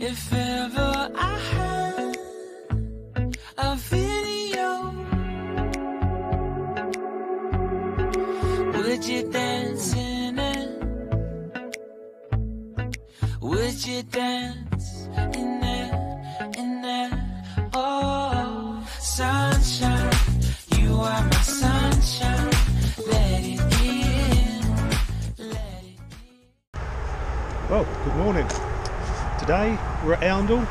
If ever I had a video, would you dance in it? Would you dance in it, in it? Oh, sunshine, you are my sunshine. Let it in, let it in. Well, good morning. Today we're at Oundle.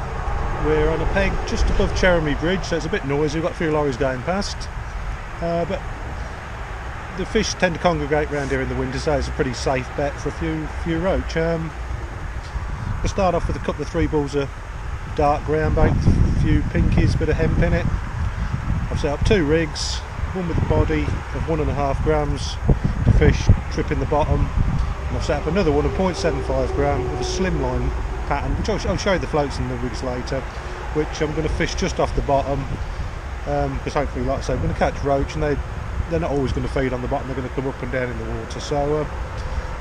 We're on a peg just above Cheremy Bridge, so it's a bit noisy. We've got a few lorries going past, but the fish tend to congregate around here in the winter, so it's a pretty safe bet for a few roach. We'll start off with a couple of 3 balls of dark ground bait, a few pinkies, bit of hemp in it. I've set up 2 rigs, one with a body of 1.5 grams to fish tripping the bottom, and I've set up another one of 0.75 gram with a slimline pattern, which I'll show you the floats and the rigs later, which I'm going to fish just off the bottom, because hopefully, like I say, I'm going to catch roach, and they're not always going to feed on the bottom, they're going to come up and down in the water, so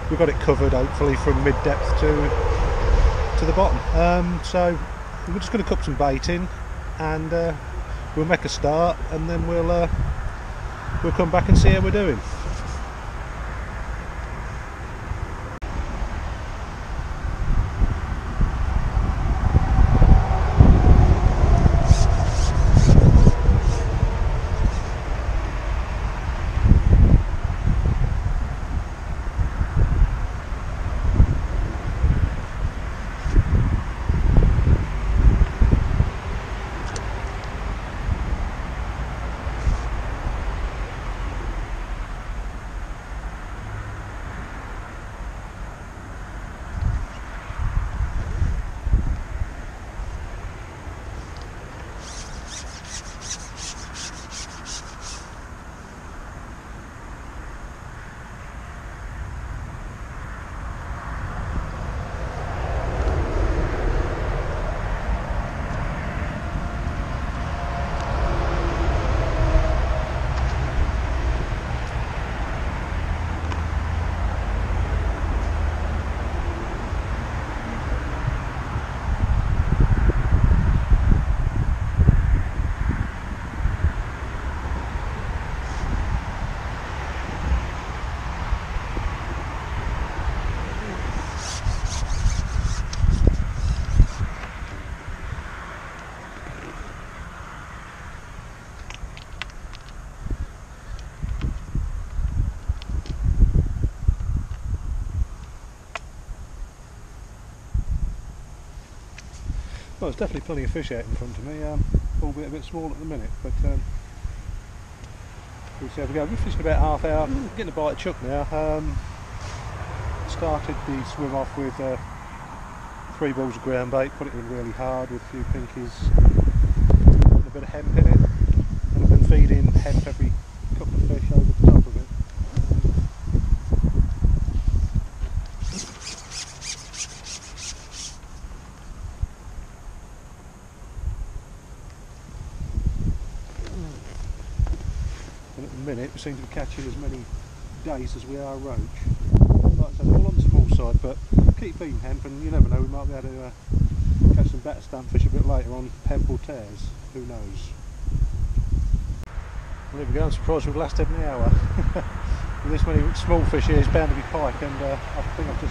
we've got it covered hopefully from mid-depth to the bottom. So we're just going to cup some bait in, and we'll make a start, and then we'll come back and see how we're doing. Well, there's definitely plenty of fish out in front of me, albeit a bit small at the minute, but we'll see how we go. We're fishing about half hour, getting a bite of chuck now. Started the swim off with 3 balls of ground bait, put it in really hard with a few pinkies and a bit of hemp in it, and I've been feeding hemp every couple of fish over the top of it. Minute, we seem to be catching as many dace as we are roach. Like I said, all on the small side, but keep feeding hemp, and you never know, we might be able to catch some better stumpfish a bit later on, hemp or tares, who knows. Well, there we go, I'm surprised we've lasted an hour. With this many small fish here, it's bound to be pike, and I think I've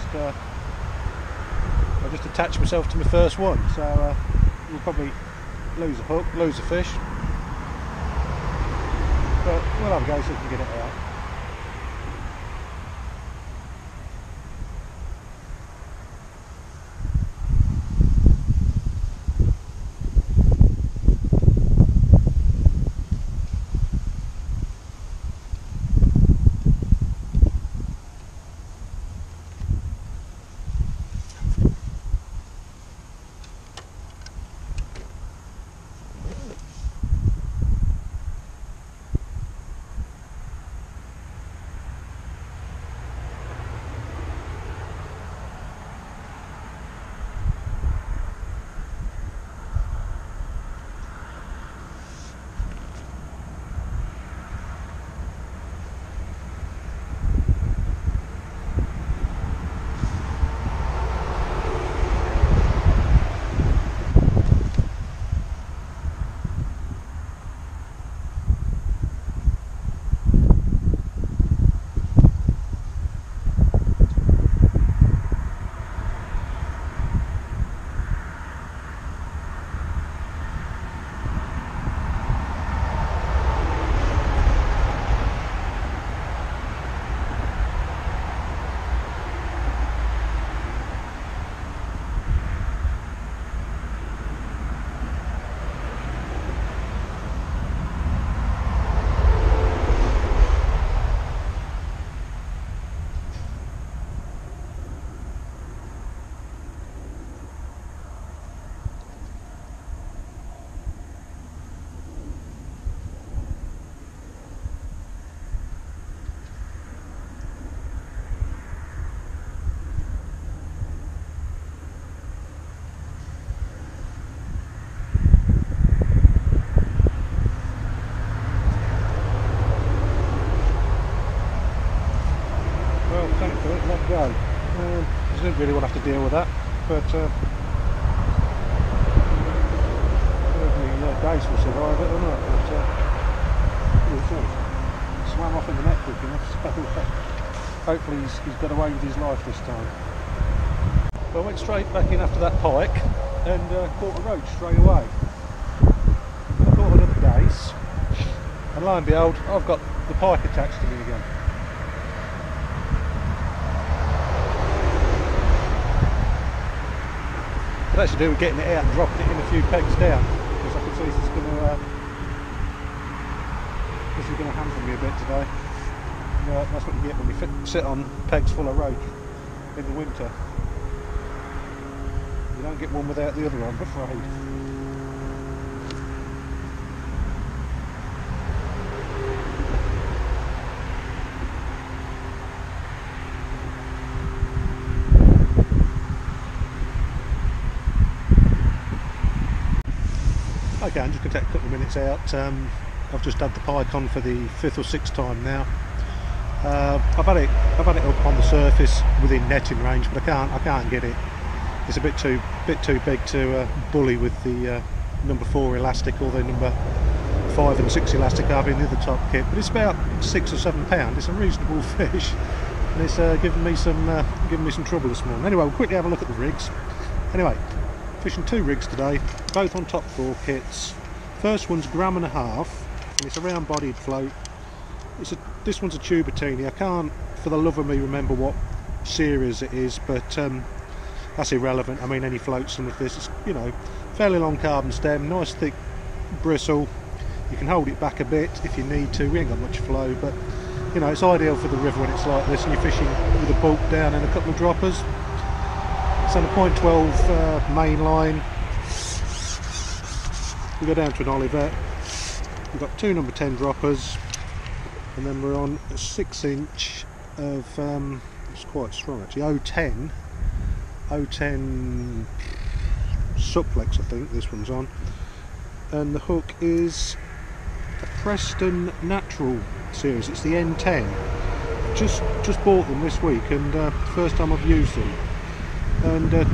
just attached myself to my first one, so we'll probably lose a hook, lose a fish. But we'll have a go so we can get it out. thankfully let go. I didn't really want to have to deal with that, but hopefully Dace will survive it or not. But swam off in the net quick enough, so hopefully he's got away with his life this time. Well, I went straight back in after that pike and caught a roach straight away. I caught another dace, and lo and behold, I've got the pike attached to me again. What I should do is getting it out and dropping it in a few pegs down, because I can see this is going to hamper me a bit today. That's what you get when you sit on pegs full of roach in the winter. You don't get one without the other, I'm afraid. Okay, I'm just going to take a couple of minutes out. I've just had the pike on for the 5th or 6th time now. I've had it up on the surface within netting range, but I can't get it. It's a bit too big to bully with the number 4 elastic or the number 5 and 6 elastic I have in the other top kit. But it's about 6 or 7 pound. It's a reasonable fish, and it's giving me some trouble this morning. Anyway, we'll quickly have a look at the rigs. Anyway, fishing 2 rigs today, both on top 4 kits. First one's 1.5 grams, and it's a round bodied float. This one's a tubatini. I can't for the love of me remember what series it is, but that's irrelevant. I mean, any float similar to this, it's, you know, fairly long carbon stem, nice thick bristle. You can hold it back a bit if you need to. We ain't got much flow, but you know, it's ideal for the river when it's like this and you're fishing with a bulk down and a couple of droppers. It's on a 0.12 main line. We go down to an olivet. We've got 2 number 10 droppers, and then we're on a 6-inch of it's quite strong actually, 010 suplex I think this one's on, and the hook is a Preston Natural series. It's the N10. Just bought them this week, and first time I've used them, and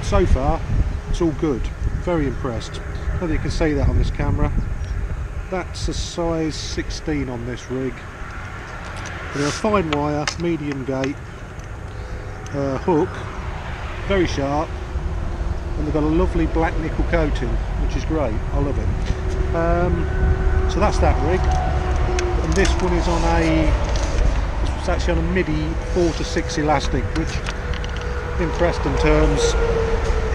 so far it's all good. Very impressed. Whether you can see that on this camera, that's a size 16 on this rig. They're a fine wire, medium gate hook, very sharp, and they've got a lovely black nickel coating, which is great. I love it. So that's that rig, and this one is on it's actually on a MIDI 4 to 6 elastic, which in Preston terms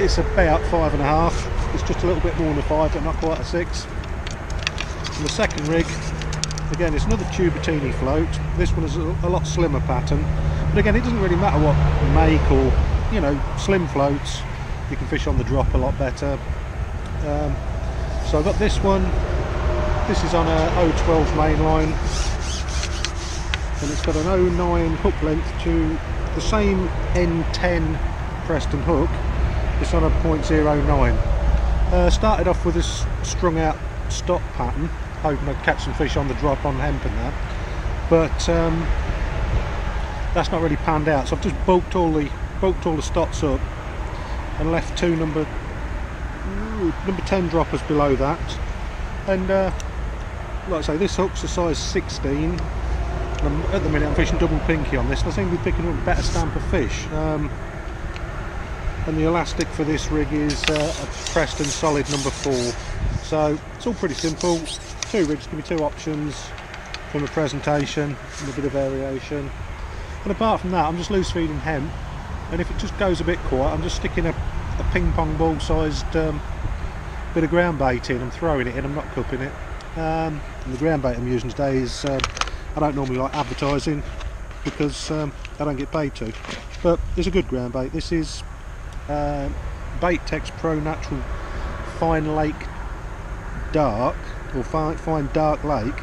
it's about 5.5. It's just a little bit more than a 5, but not quite a 6. And the second rig, again, it's another tubatini float. This one is a lot slimmer pattern, but again, it doesn't really matter what make, or you know, slim floats you can fish on the drop a lot better. So I've got this one. This is on a 012 main line, and it's got an 09 hook length to the same N10 Preston hook. It's on a 0.09. Started off with this strung out stop pattern, hoping I'd catch some fish on the drop on hemp and that, but that's not really panned out. So I've just bulked all the stops up and left 2 number 10 droppers below that. And like I say, this hook's a size 16. And at the minute I'm fishing double pinky on this, and I seem to be picking up a better stamp of fish. And the elastic for this rig is a Preston solid number 4. So it's all pretty simple. 2 rigs give me 2 options from the presentation and a bit of variation. And apart from that, I'm just loose feeding hemp, and if it just goes a bit quiet, I'm just sticking a ping pong ball sized bit of ground bait in. I'm throwing it in, I'm not cupping it. And the ground bait I'm using today is, I don't normally like advertising because I don't get paid to, but it's a good ground bait. This is Baitex Pro Natural Fine Lake Dark, or Fine Dark Lake,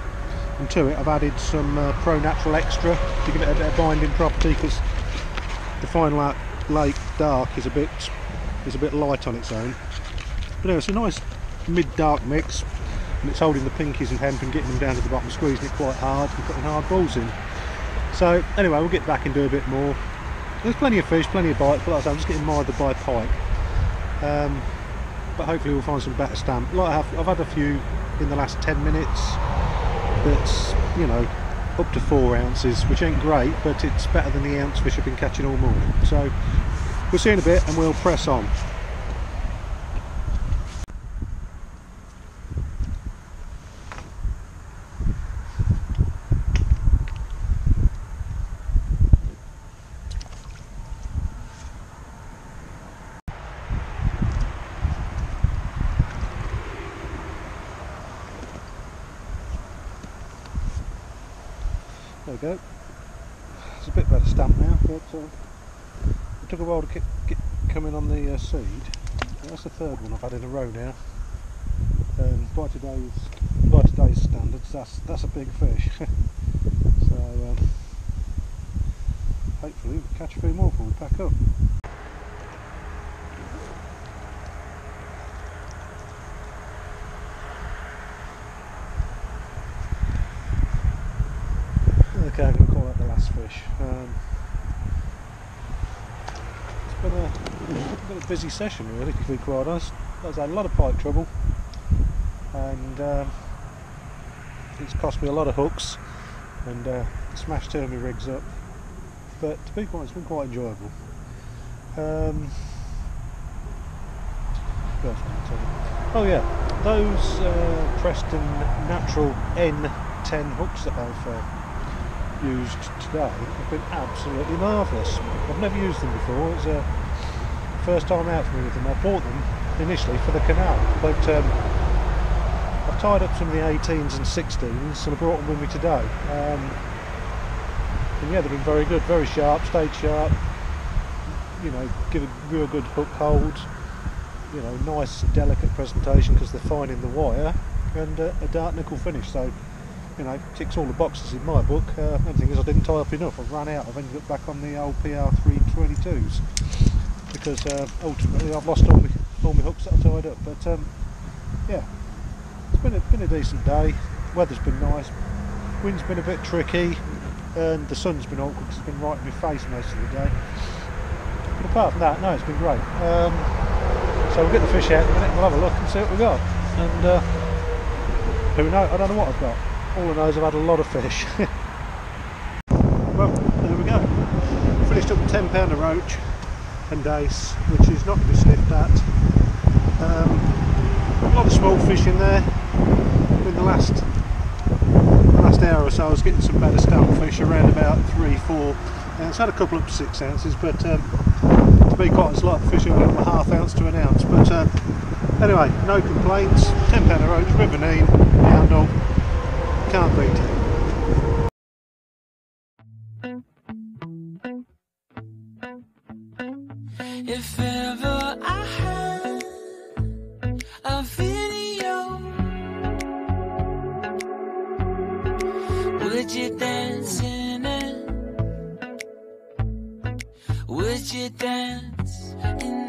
and to it I've added some Pro Natural Extra to give it a bit of binding property, because the Fine Lake Dark is a bit light on its own. But anyway, it's a nice mid-dark mix, and it's holding the pinkies and hemp and getting them down to the bottom, squeezing it quite hard and putting hard balls in. So anyway, we'll get back and do a bit more. There's plenty of fish, plenty of bites, but like I say, I'm just getting mired by pike. But hopefully we'll find some better stamp. Like I've had a few in the last 10 minutes that's, you know, up to 4 ounces, which ain't great, but it's better than the ounce fish I've been catching all morning. So we'll see in a bit and we'll press on. There we go. It's a bit better stamp now, but it took a while to get coming on the seed. That's the third one I've had in a row now, and by today's standards, that's a big fish. So hopefully we'll catch a few more before we pack up. Okay, I'm going to call that the last fish. It's been a busy session really, to be quite honest. I've had a lot of pike trouble, and it's cost me a lot of hooks, and smashed 2 of my rigs up. But to be quite honest, it's been quite enjoyable. Oh yeah, those Preston Natural N10 hooks that I've used today have been absolutely marvellous. I've never used them before. It's a first time out for me with them. I bought them initially for the canal, but I've tied up some of the 18s and 16s and I brought them with me today. And yeah, they've been very good, very sharp, stayed sharp, you know, give a real good hook hold, you know, nice delicate presentation because they're fine in the wire, and a dark nickel finish. So, you know, ticks all the boxes in my book. The thing is, I didn't tie up enough. I've run out. I've ended up back on the old PR322s because ultimately I've lost all my hooks that I tied up. But yeah, it's been a decent day. Weather's been nice. Wind's been a bit tricky, and the sun's been awkward because it's been right in my face most of the day. But apart from that, no, it's been great. So we'll get the fish out in a minute and we'll have a look and see what we've got. And who knows? I don't know what I've got. All I know is I've had a lot of fish. Well, there we go. Finished up a 10-pounder roach and dace, which is not to be sniffed at. A lot of small fish in there. In the last hour or so I was getting some better stamp fish around about 3-4 ounces. Had a couple up to 6 ounces, but to be quite honest, a lot of fish are a half ounce to an ounce. But anyway, no complaints. 10-pounder roach, river Nene, Oundle. Can't beat it. If ever I had a video, would you dance in it? Would you dance in